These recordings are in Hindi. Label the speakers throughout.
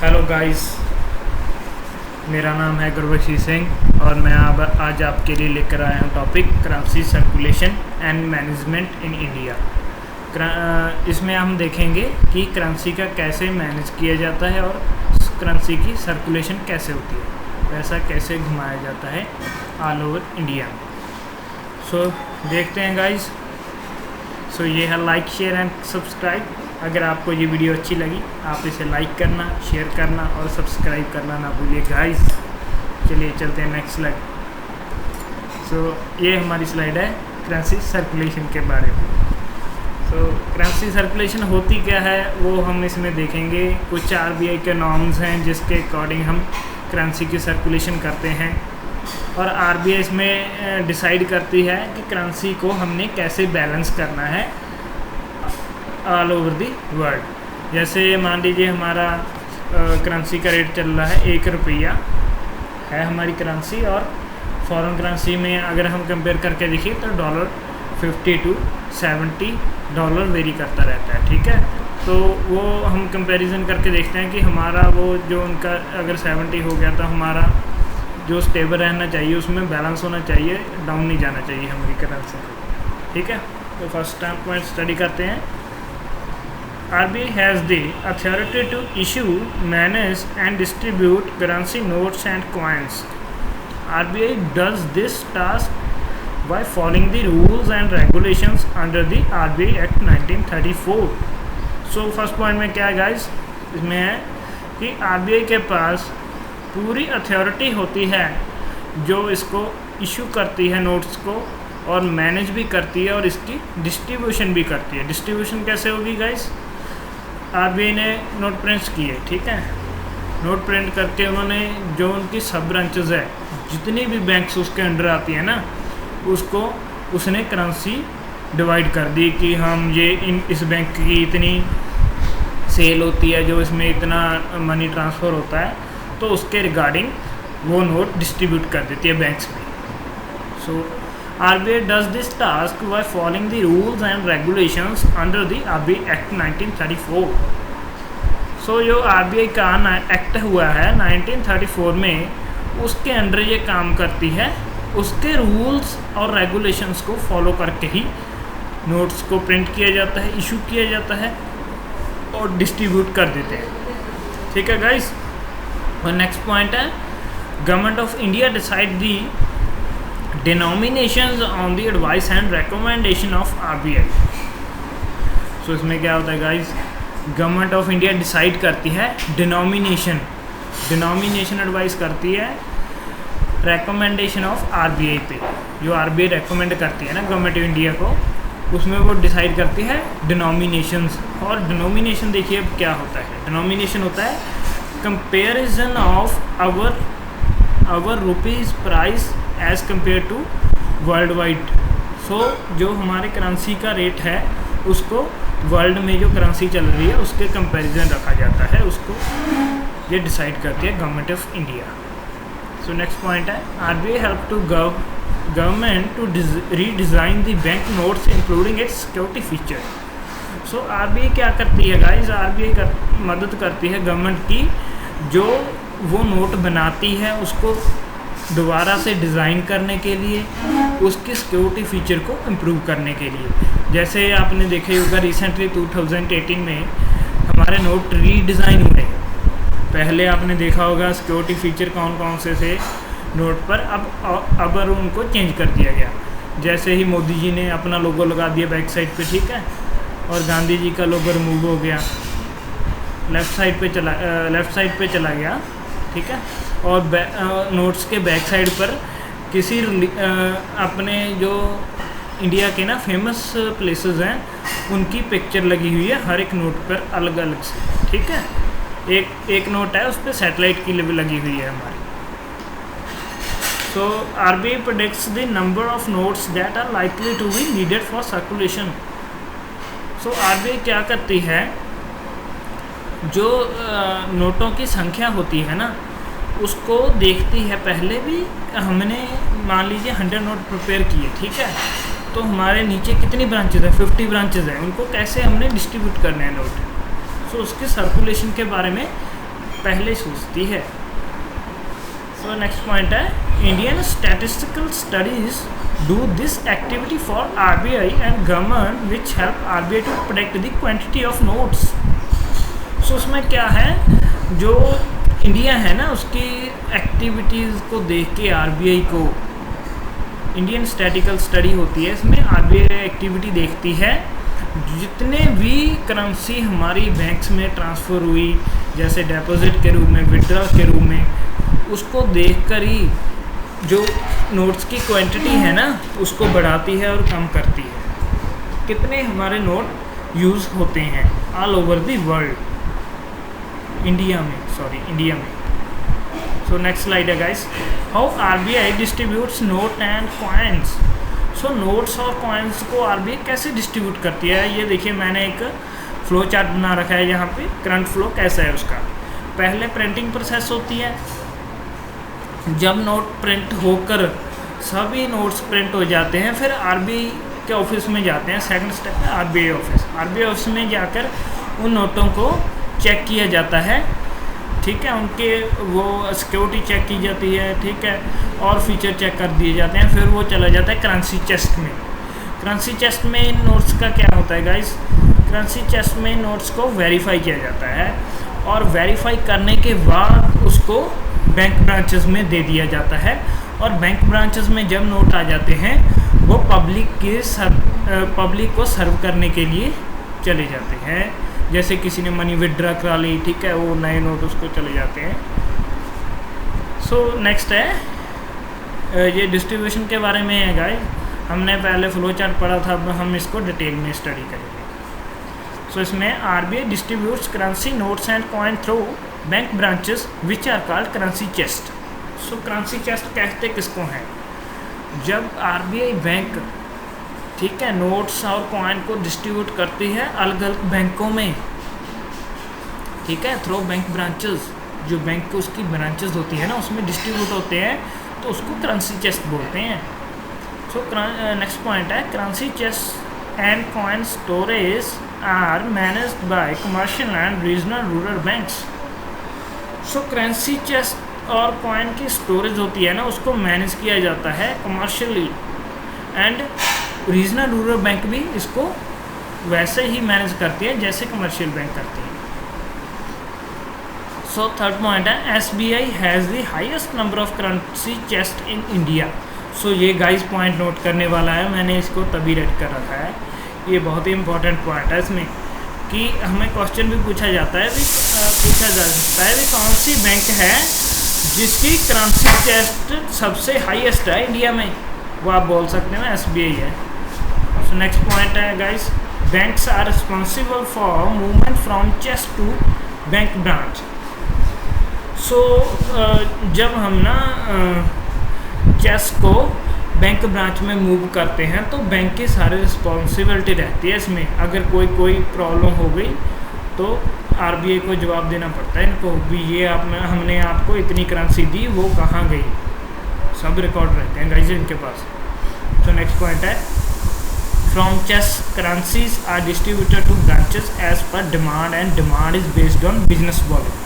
Speaker 1: हेलो गाइस, मेरा नाम है गुरबख्शी सिंह और मैं आज आपके लिए लेकर आया हूँ topic currency circulation and management in India. इसमें हम देखेंगे कि करेंसी का कैसे मैनेज किया जाता है और करेंसी की सर्कुलेशन कैसे होती है, पैसा कैसे घुमाया जाता है ऑल ओवर इंडिया। सो देखते हैं गाइस। सो ये है लाइक, शेयर एंड सब्सक्राइब। अगर आपको ये वीडियो अच्छी लगी आप इसे लाइक करना, शेयर करना और सब्सक्राइब करना ना भूलिए गाइस। चलिए चलते हैं नेक्स्ट स्लाइड। सो ये हमारी स्लाइड है करेंसी सर्कुलेशन के बारे में। सो करेंसी सर्कुलेशन होती क्या है वो हम इसमें देखेंगे। कुछ आरबीआई के नॉर्म्स हैं जिसके अकॉर्डिंग हम करेंसी की सर्कुलेशन करते हैं और आरबीआई इसमें डिसाइड करती है कि करेंसी को हमने कैसे बैलेंस करना है ऑल ओवर दी वर्ल्ड। जैसे मान लीजिए हमारा करेंसी का रेट चल रहा है ₹1 है हमारी करेंसी, और फॉरेन करेंसी में अगर हम कंपेयर करके देखिए तो $50 to $70 वेरी करता रहता है। ठीक है, तो वो हम कंपैरिजन करके देखते हैं कि हमारा वो जो उनका अगर 70 हो गया तो हमारा जो स्टेबल रहना चाहिए उसमें बैलेंस होना चाहिए, डाउन नहीं जाना चाहिए हमारी करेंसी। ठीक है, तो फर्स्ट पॉइंट स्टडी करते हैं। RBI has the authority to issue, manage and distribute currency notes and coins. RBI does this task by following the rules and regulations under the RBI Act 1934. So first point में क्या है guys, इसमें है कि RBI के पास पूरी अथॉरिटी होती है जो इसको इशू करती है नोट्स को, और मैनेज भी करती है और इसकी डिस्ट्रीब्यूशन भी करती है। डिस्ट्रीब्यूशन कैसे होगी गाइस? आरबीआई ने नोट प्रिंट्स किए, ठीक है, नोट प्रिंट करके उन्होंने जो उनकी सब ब्रांचेस है, जितनी भी बैंक्स उसके अंडर आती है ना, उसको उसने करेंसी डिवाइड कर दी कि हम ये इस बैंक की इतनी सेल होती है, जो इसमें इतना मनी ट्रांसफ़र होता है, तो उसके रिगार्डिंग वो नोट डिस्ट्रीब्यूट कर देती है बैंक्स में। सो RBI does this task by following the rules and regulations under the RBI Act 1934. So जो RBI का एक्ट हुआ है 1934 में, उसके अंडर ये काम करती है। उसके रूल्स और रेगुलेशंस को फॉलो करके ही नोट्स को प्रिंट किया जाता है, इशू किया जाता है और डिस्ट्रीब्यूट कर देते हैं। ठीक है गाइस, और नेक्स्ट पॉइंट है government of India decide the denominations on the advice and recommendation of RBI. सो इसमें क्या होता है guys, government of India decide करती है डिनोमिनेशन एडवाइस करती है रेकमेंडेशन ऑफ RBI पे। जो RBI रेकमेंड करती है ना गवर्नमेंट ऑफ इंडिया को, उसमें वो डिसाइड करती है डिनोमिनेशंस। और डिनोमिनेशन देखिए अब क्या होता है। डिनोमिनेशन होता है comparison of our rupees price as compare to worldwide. So जो हमारे करेंसी का रेट है उसको वर्ल्ड में जो करेंसी चल रही है उसके कंपैरिजन रखा जाता है, उसको ये डिसाइड करती है government of India. So next point है RBI help to government to redesign the bank notes including its security feature. So RBI क्या करती है गाइज, RBI मदद करती है गवर्नमेंट की, जो वो नोट बनाती है उसको दोबारा से डिज़ाइन करने के लिए, उसकी सिक्योरिटी फ़ीचर को इम्प्रूव करने के लिए। जैसे आपने देखा होगा रिसेंटली 2018 में हमारे नोट रीडिज़ाइन हुए। पहले आपने देखा होगा सिक्योरिटी फ़ीचर कौन कौन से थे नोट पर, अब उनको चेंज कर दिया गया। जैसे ही मोदी जी ने अपना लोगो लगा दिया बैक साइड पे, ठीक है, और गांधी जी का लोगो रिमूव हो गया, लेफ़्ट साइड पे चला गया, ठीक है, और नोट्स के बैक साइड पर किसी अपने जो इंडिया के ना फेमस प्लेसेस हैं उनकी पिक्चर लगी हुई है हर एक नोट पर अलग अलग से। ठीक है, एक नोट है उस पर सैटेलाइट की लगी हुई है हमारी। So RBI predicts the number of notes that are likely to be needed for circulation. So RBI क्या करती है, जो नोटों की संख्या होती है ना उसको देखती है। पहले भी हमने मान लीजिए 100 नोट प्रिपेयर किए, ठीक है, तो हमारे नीचे कितनी ब्रांचेज है, 50 ब्रांचेज हैं, उनको कैसे हमने डिस्ट्रीब्यूट करने हैं नोट। सो उसके सर्कुलेशन के बारे में पहले सोचती है। सो नेक्स्ट पॉइंट है, Indian statistical studies do this activity for RBI and government which help RBI to protect the quantity of notes. So उसमें क्या है, जो इंडिया है ना उसकी एक्टिविटीज़ को देख के आरबीआई को, इंडियन स्टैटिकल स्टडी होती है, इसमें आरबीआई एक्टिविटी देखती है जितने भी करेंसी हमारी बैंक्स में ट्रांसफ़र हुई, जैसे डिपॉजिट के रूप में, विड्रॉ के रूप में, उसको देखकर ही जो नोट्स की क्वांटिटी है ना उसको बढ़ाती है और कम करती है। कितने हमारे नोट यूज़ होते हैं all over the world, India में। सो नेक्स्ट स्लाइड है guys, how RBI distributes note and coins. So notes और कॉइन्स को आरबीआई कैसे डिस्ट्रीब्यूट करती है, ये देखिए मैंने एक फ्लो चार्ट बना रखा है यहाँ पे, करंट फ्लो कैसा है उसका। पहले प्रिंटिंग प्रोसेस होती है, जब नोट प्रिंट होकर सभी नोट्स प्रिंट हो जाते हैं फिर आरबीआई के ऑफिस में जाते हैं। सेकंड स्टेप है आरबीआई ऑफिस में जाकर उन नोटों को चेक किया जाता है, ठीक है, उनके वो सिक्योरिटी चेक की जाती है, ठीक है, और फीचर चेक कर दिए जाते हैं। फिर वो चला जाता है करेंसी चेस्ट में। करेंसी चेस्ट में इन नोट्स का क्या होता है गाइस, करेंसी चेस्ट में नोट्स को वेरीफाई किया जाता है और वेरीफाई करने के बाद उसको बैंक ब्रांचेस में दे दिया जाता है। और बैंक ब्रांचेस में जब नोट आ जाते हैं वो पब्लिक को सर्व करने के लिए चले जाते हैं। जैसे किसी ने मनी विड्रॉ करा ली, ठीक है, वो नए नोट उसको चले जाते हैं। सो नेक्स्ट है, ये डिस्ट्रीब्यूशन के बारे में है गाइस, हमने पहले फ्लो चार्ट पढ़ा था, अब हम इसको डिटेल में स्टडी करेंगे। सो इसमें RBI distributes currency notes and coin through bank branches which are called currency chest. So currency chest कहते किसको हैं, जब आरबीआई बैंक, ठीक है, नोट्स और कॉइन को डिस्ट्रीब्यूट करती है अलग अलग बैंकों में, ठीक है, थ्रू बैंक ब्रांचेस, जो बैंक को उसकी ब्रांचेस होती है ना उसमें डिस्ट्रीब्यूट होते हैं, तो उसको करेंसी चेस्ट बोलते हैं। सो नेक्स्ट पॉइंट है, currency chest and coin storage are managed by commercial and regional rural banks. So currency chest और कॉइन की स्टोरेज होती है ना उसको मैनेज किया जाता है commercially, and regional rural bank भी इसको वैसे ही मैनेज करती है जैसे कमर्शियल बैंक करती है। सो थर्ड पॉइंट है, SBI has the highest number of currency chest in India. So ये गाइस पॉइंट नोट करने वाला है, मैंने इसको तभी रेड कर रखा है, ये बहुत ही इंपॉर्टेंट पॉइंट है इसमें, कि हमें क्वेश्चन भी पूछा जाता है, पूछा जा सकता है भी कौन सी बैंक है जिसकी करेंसी चेस्ट सबसे हाईएस्ट है इंडिया में, वो आप बोल सकते हैं एसबीआई है। सो नेक्स्ट पॉइंट है guys, banks are responsible for movement from chest to bank branch. So जब हम ना चेस्ट को बैंक ब्रांच में मूव करते हैं तो बैंक की सारी रिस्पॉन्सिबिलिटी रहती है इसमें। अगर कोई प्रॉब्लम हो गई तो आरबीआई को जवाब देना पड़ता है इनको भी, ये हमने आपको इतनी करेंसी दी, वो कहाँ गई, सब रिकॉर्ड रहते हैं गाइस इनके पास। तो नेक्स्ट पॉइंट है, from chest currencies are distributed to branches as per demand and demand is based on business volume.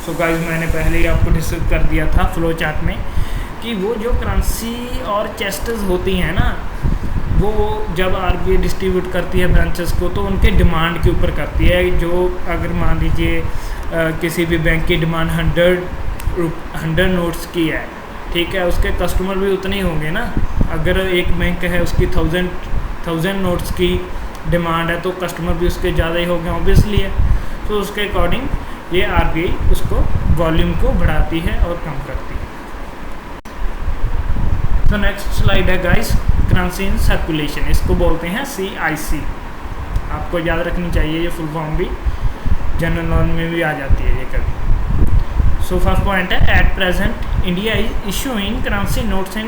Speaker 1: So guys मैंने पहले ही आपको डिस्कस कर दिया था फ्लो चार्ट में कि वो जो करेंसी और चेस्टेस होती हैं ना, वो जब आरबीआई डिस्ट्रीब्यूट करती है ब्रांचेस को तो उनके डिमांड के ऊपर करती है। जो अगर मान लीजिए किसी भी बैंक की डिमांड 100 नोट्स की है, ठीक है, उसके कस्टमर भी उतने ही होंगे ना। अगर एक बैंक है उसकी 1000 नोट्स की डिमांड है तो कस्टमर भी उसके ज़्यादा ही हो गए ऑब्वियसली है, तो उसके अकॉर्डिंग ये आरबीआई उसको वॉल्यूम को बढ़ाती है और कम करती है। तो नेक्स्ट स्लाइड है गाइस, करेंसी इन सर्कुलेशन, इसको बोलते हैं CIC। आपको याद रखनी चाहिए, ये फुल फॉर्म भी जनरल नॉलेज में भी आ जाती है ये कभी। सो फर्स्ट पॉइंट है, at present India is issuing currency notes in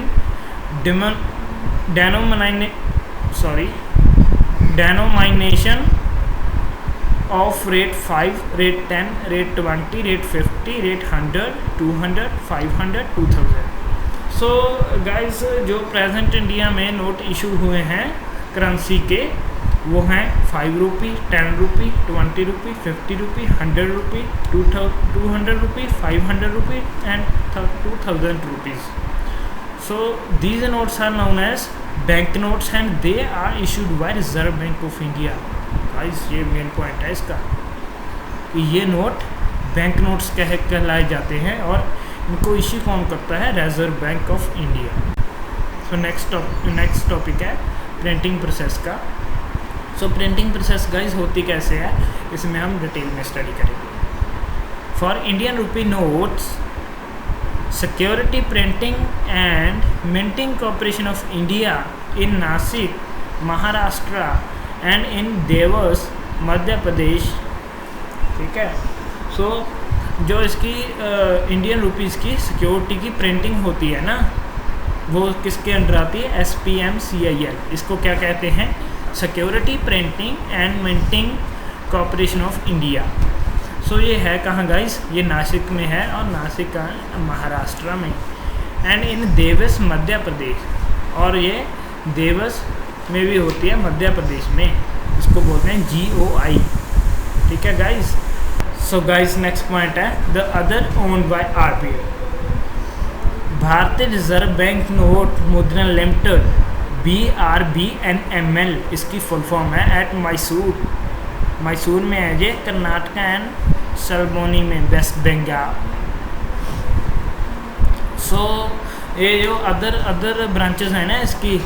Speaker 1: denomination of rate 5, rate 10, rate 20, rate 50, rate 100, 200, 500, 2000। So guys जो प्रेजेंट इंडिया में नोट इशू हुए हैं करेंसी के, वो हैं 5 रुपी, 10 रुपी, 20 रुपी, 50 रुपी, 100 रुपी, 200 रुपी, 500 rupee and 2000 rupees. So these notes are known as bank notes and they are issued by Reserve Bank of India. Guys ये मेन पॉइंट है इसका कि ये नोट बैंक नोट्स कहलाए जाते हैं और इनको इश्यू कौन करता है? Reserve bank of India. So next topic है प्रिंटिंग प्रोसेस का. सो प्रिंटिंग प्रोसेस गाइस होती कैसे है, इसमें हम डिटेल में स्टडी करेंगे. For Indian rupee notes, security printing and minting corporation of India in Nashik, Maharashtra and in Dewas, Madhya Pradesh. ठीक है. सो जो इसकी इंडियन रुपीज़ की सिक्योरिटी की प्रिंटिंग होती है ना, वो किसके अंडर आती है? SPMCIL. इसको क्या कहते हैं? Security printing and minting corporation of India. So ये है कहाँ गाइस? ये नासिक में है और नासिक का महाराष्ट्र में. एंड इन देवस, मध्य प्रदेश, और ये देवस में भी होती है मध्य प्रदेश में. इसको बोलते हैं GOI. ठीक है guys. So guys next point है the other owned by RBI. Bharatiya reserve bank note Mudran limited, BRBNML इसकी फुल फॉर्म है. एट मैसूर में है ये, कर्नाटका एंड सल्बोनी में, वेस्ट बंगाल. सो ये जो अदर ब्रांचेस हैं ना इसकी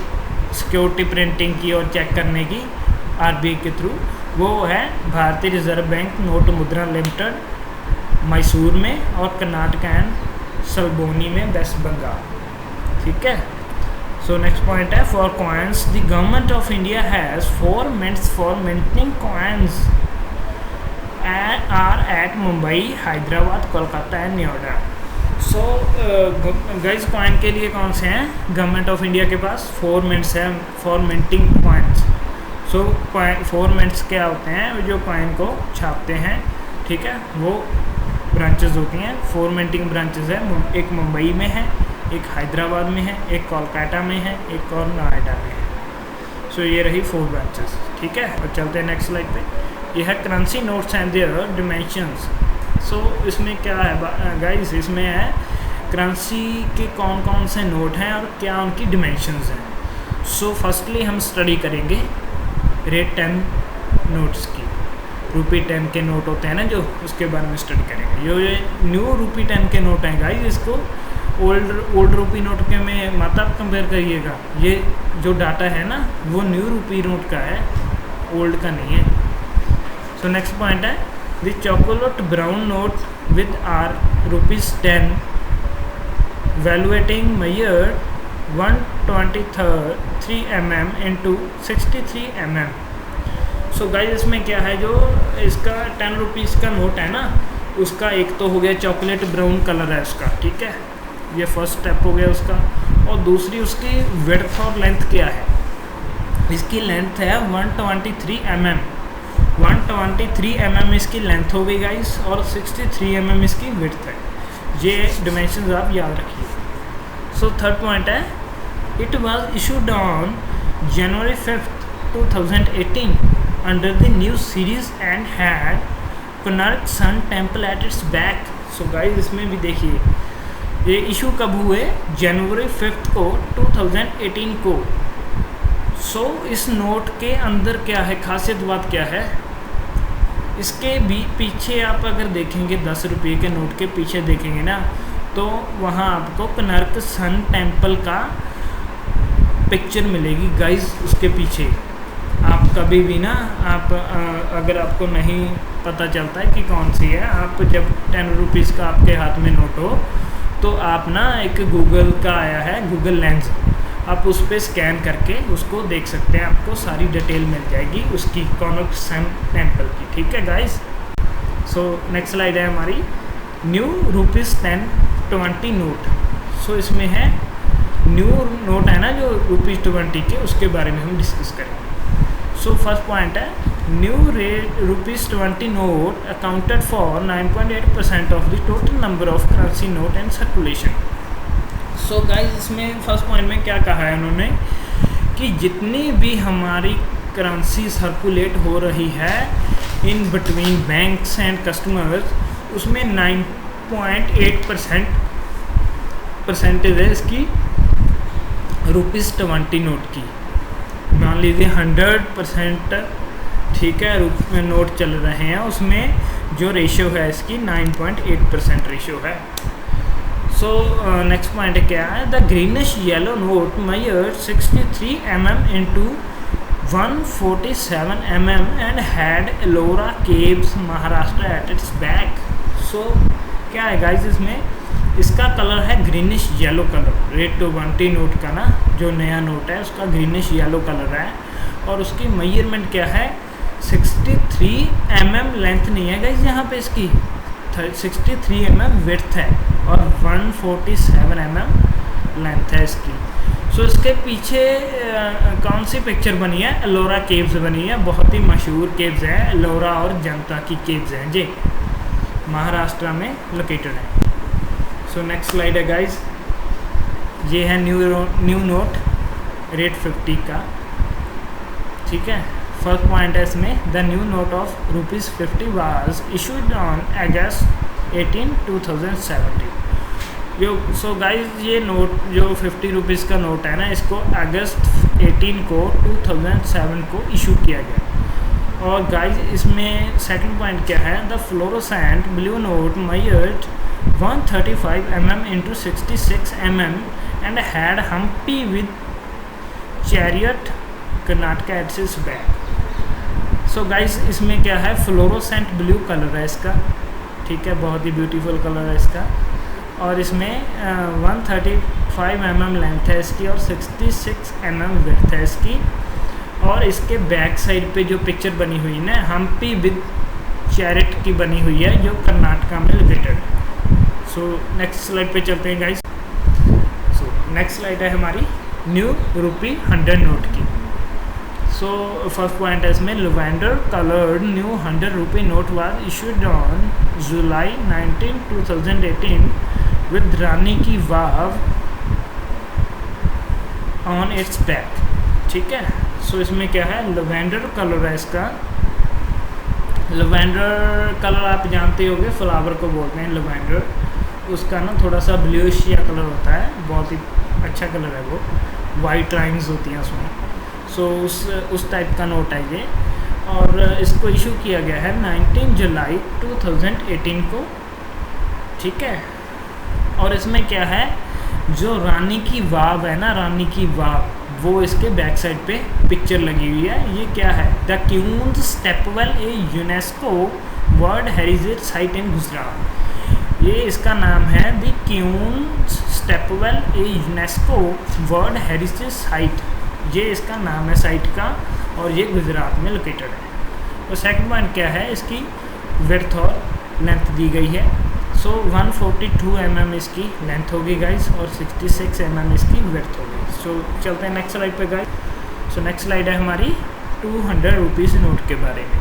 Speaker 1: सिक्योरिटी प्रिंटिंग की और चेक करने की RBI के थ्रू, वो है भारतीय reserve bank note Mudran limited Mysore में और कर्नाटका एंड सल्बोनी में, वेस्ट बंगाल. ठीक है. सो नेक्स्ट पॉइंट है for coins the government of India has 4 mints for minting coins are at Mumbai, Hyderabad, Kolkata and Noida. So guys coin के लिए कौन से हैं? गवर्नमेंट ऑफ इंडिया के पास 4 मिंट्स हैं for minting coins. So 4 mints क्या होते हैं? जो कॉइन को छापते हैं. ठीक है. वो ब्रांचेस होती हैं, 4 मिंटिंग ब्रांचेस है. एक मुंबई में है, एक हैदराबाद में है, एक कोलकाता में है, एक और नोएडा में है. सो ये रही 4 ब्रांचेस. ठीक है. और चलते हैं नेक्स्ट स्लाइड पे. ये है currency notes and their dimensions. So इसमें क्या है गाइस? इसमें है करेंसी के कौन कौन से नोट हैं और क्या उनकी डिमेंशंस हैं. सो फर्स्टली हम स्टडी करेंगे रेट 10 नोट्स की. रुपी 10 के नोट होते हैं ना जो, उसके बारे में स्टडी करेंगे. ये न्यू रुपी 10 के नोट हैं गाइस. इसको ओल्ड रुपी नोट के में मत आप कंपेयर करिएगा. ये जो डाटा है ना वो न्यू रुपी नोट का है, ओल्ड का नहीं है. सो नेक्स्ट पॉइंट है the chocolate brown note with ₹10 valuating measure 123 mm into 63 mm. So guys इसमें क्या है, जो इसका 10 रुपीज़ का नोट है ना, उसका एक तो हो गया चॉकलेट ब्राउन कलर है उसका. ठीक है. ये फर्स्ट स्टेप हो गया उसका. और दूसरी उसकी विड्थ और लेंथ क्या है? इसकी लेंथ है 123 mm. 123 mm इसकी लेंथ हो गई गाइस और 63 mm इसकी विड्थ है. ये डिमेंशंस आप याद रखिए. सो थर्ड पॉइंट है it was issued on January 5th 2018 under the new series and had Konark Sun Temple at its back. So guys इसमें भी देखिए ये इशू कब हुए? January 5th को 2018 को. सो इस नोट के अंदर क्या है, खासियत बात क्या है? इसके भी पीछे आप अगर देखेंगे 10 रुपये के नोट के पीछे देखेंगे ना, तो वहाँ आपको कोणार्क सन टेम्पल का पिक्चर मिलेगी गाइस. उसके पीछे आप कभी भी ना, आप अगर आपको नहीं पता चलता है कि कौन सी है, आप जब 10 रुपीज़ का आपके हाथ में नोट हो तो आप ना एक गूगल का आया है गूगल लेंस, आप उस पर स्कैन करके उसको देख सकते हैं. आपको सारी डिटेल मिल जाएगी उसकी कोणार्क सन टेम्पल की. ठीक है गाइस. सो नेक्स्ट स्लाइड है हमारी न्यू ₹10 20 नोट. सो इसमें है न्यू नोट है ना जो ₹20 के, उसके बारे में हम डिस्कस करेंगे. सो फर्स्ट पॉइंट है new ₹20 note accounted for 9.8% of the total number of currency note and circulation. So guys इसमें फर्स्ट पॉइंट में क्या कहा है उन्होंने कि जितनी भी हमारी करेंसी सर्कुलेट हो रही है in between banks and customers, उसमें 9.8% परसेंटेज है इसकी ₹20 नोट की। मान लीजिए 100%, ठीक है, नोट चल रहे हैं, उसमें जो रेशियो है इसकी 9.8% रेशियो है। सो नेक्स्ट पॉइंट क्या है, the greenish yellow note measured 63 mm into 147 mm and had Ellora Caves, Maharashtra at its back। सो क्या है गाइस, इसमें इसका कलर है greenish yellow colour. Rate 20 note का ना जो नया नोट है उसका ग्रीनिश येलो कलर है, और उसकी मेजरमेंट क्या है, 63 mm लेंथ नहीं है गाइस यहाँ पे, इसकी 63 mm विड्थ है और 147 mm लेंथ है इसकी। सो इसके पीछे कौन सी पिक्चर बनी है, एलोरा केव्स बनी है, बहुत ही मशहूर केव्स हैं, एलोरा और जनता की केव्स हैं जी, महाराष्ट्र में लोकेटेड है। सो नेक्स्ट स्लाइड है गाइस, ये है न्यू नोट रेट 50 का, ठीक है। फर्स्ट पॉइंट है इसमें, the new note of ₹50 was issued on August 18, 2017। So guys ये नोट जो ₹50 का नोट है ना, इसको अगस्त 18 को 2007 को इशू किया गया। और गाइस इसमें सेकंड पॉइंट क्या है, the fluorescent blue note measured 135 mm into 66 mm and had Humpy with chariot, Karnataka at its back. So guys इसमें क्या है, फ्लोरोसेंट ब्लू कलर है इसका, ठीक है, बहुत ही ब्यूटीफुल कलर है इसका, और इसमें 135 mm लेंथ है इसकी और 66 mm विड्थ है इसकी। और इसके बैक साइड पे जो पिक्चर बनी हुई है ना, हम्पी विद चैरिट की बनी हुई है, जो कर्नाटका में लोकेटेड है। सो नेक्स्ट स्लाइड पे चलते हैं गाइस। सो नेक्स्ट स्लाइड है हमारी न्यू ₹100 नोट की। सो फर्स्ट पॉइंट है इसमें, lavender coloured new ₹100 note was issued on July 19, 2018 with Rani ki Vav on it's back, ठीक है। सो इसमें क्या है, लवेंडर कलर है इसका। लवेंडर कलर आप जानते होंगे, फ्लावर को बोलते हैं लवेंडर, उसका ना थोड़ा सा ब्लूइश या कलर होता है, बहुत ही अच्छा कलर है वो, वाइट लाइंस होती हैं उसमें। सो उस टाइप का नोट है ये, और इसको इशू किया गया है 19 जुलाई 2018 को, ठीक है। और इसमें क्या है, जो रानी की वाव है ना, रानी की वाव, वो इसके बैक साइड पे पिक्चर लगी हुई है। ये क्या है, the queen's stepwell a UNESCO world heritage site in Gujarat. ये इसका नाम है, the queen's stepwell a UNESCO world heritage site, ये इसका नाम है साइट का, और ये गुजरात में लोकेटेड है। तो सेकंड पॉइंट क्या है, इसकी विड्थ और लेंथ दी गई है। सो 142 mm इसकी लेंथ होगी गाइस, और 66 mm इसकी विड्थ होगी। सो चलते हैं नेक्स्ट स्लाइड पे गाइस। सो नेक्स्ट स्लाइड है हमारी ₹200 नोट के बारे में।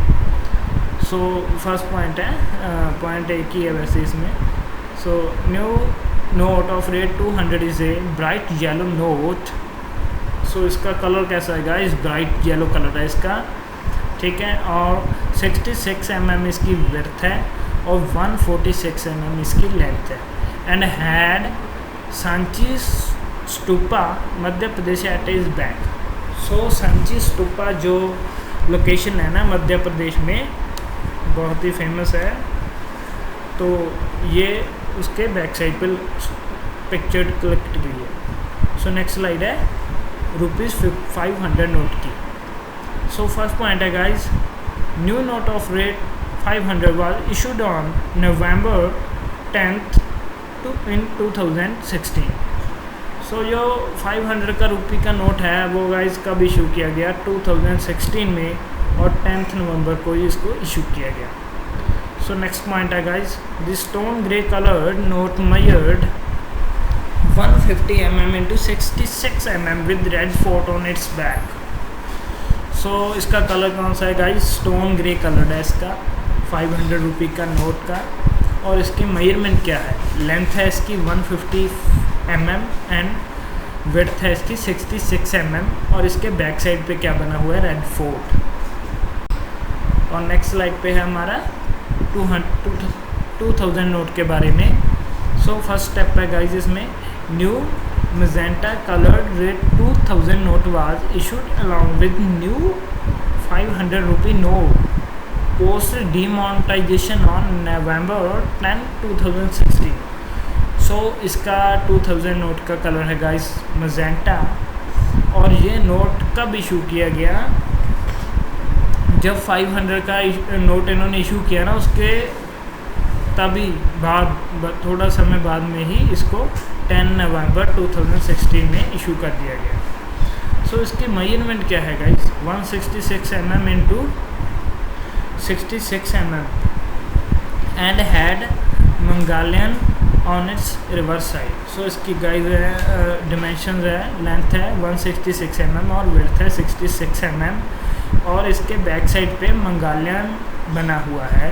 Speaker 1: सो फर्स्ट पॉइंट है, पॉइंट एक ही है वैसे इसमें। So new note of rate 200 is a bright yellow note. So इसका कलर कैसा है गाइस, ब्राइट येलो कलर है इसका, ठीक है, और 66 mm इसकी विड्थ है और 146 mm इसकी लेंथ है। And had Sanchi Stupa Madhya Pradesh at is back. So Sanchi Stupa जो लोकेशन है ना मध्य प्रदेश में, बहुत ही फेमस है, तो ये उसके बैक साइड पर पिक्चर कलेक्ट की है। सो नेक्स्ट स्लाइड है ₹500 नोट की। सो फर्स्ट पॉइंट है guys, new note of rate 500 was issued on November 10th in 2016। सो जो 500 का रुपये का नोट है वो गाइस कब इशू किया गया, 2016 में, और 10 नवंबर को ही इसको इशू किया गया। सो नेक्स्ट पॉइंट है guys, the stone grey coloured note measured 150 mm into 66 mm with red fort on its back। सो इसका कलर कौन सा है गाइस, स्टोन ग्रे कलर है इसका, 500 रुपये का नोट का। और इसकी मेजरमेंट क्या है, लेंथ है इसकी 150 mm एंड विड्थ है इसकी 66 mm और इसके बैक साइड पे क्या बना हुआ है, रेड फोर्ट। और नेक्स्ट स्लाइड पे है हमारा 2000 नोट के बारे में। सो फर्स्ट स्टेप है गाइज इसमें, new magenta coloured red 2000 note was issued along with new 500 rupee note post demonetisation on November 10, 2016। So इसका 2000 नोट का कलर है गाइस मैजेंटा। और ये नोट कब इशू किया गया, जब 500 का नोट इन्होंने इशू किया ना, उसके तभी बाद थोड़ा समय बाद में ही इसको 10 नवंबर 2016 में इशू कर दिया गया। सो इसकी मेजरमेंट क्या है guys, 166 mm into 66 mm and had Mangalyaan on its reverse side. So इसकी गाइस डिमेंशन है, लेंथ है 166 mm और विड्थ है 66 mm और इसके बैक साइड पे मंगालियन बना हुआ है।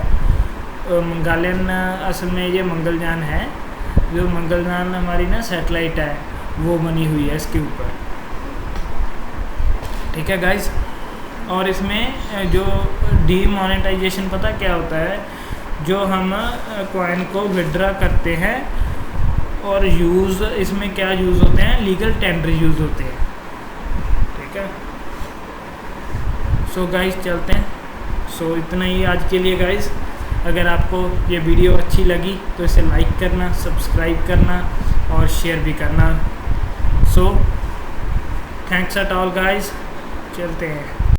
Speaker 1: मंगालियन असल में ये मंगलयान है, जो मंगलयान हमारी ना सैटेलाइट है वो बनी हुई है इसके ऊपर, ठीक है गाइस। और इसमें जो डीमोनेटाइजेशन पता क्या होता है, जो हम कॉइन को विड्रा करते हैं और यूज़ इसमें क्या यूज़ होते हैं, लीगल टेंडर यूज़ होते हैं, ठीक है। सो गाइस चलते हैं। सो इतना ही आज के लिए गाइस। अगर आपको ये वीडियो अच्छी लगी तो इसे लाइक करना, सब्सक्राइब करना और शेयर भी करना। So thanks at all guys, चलते हैं।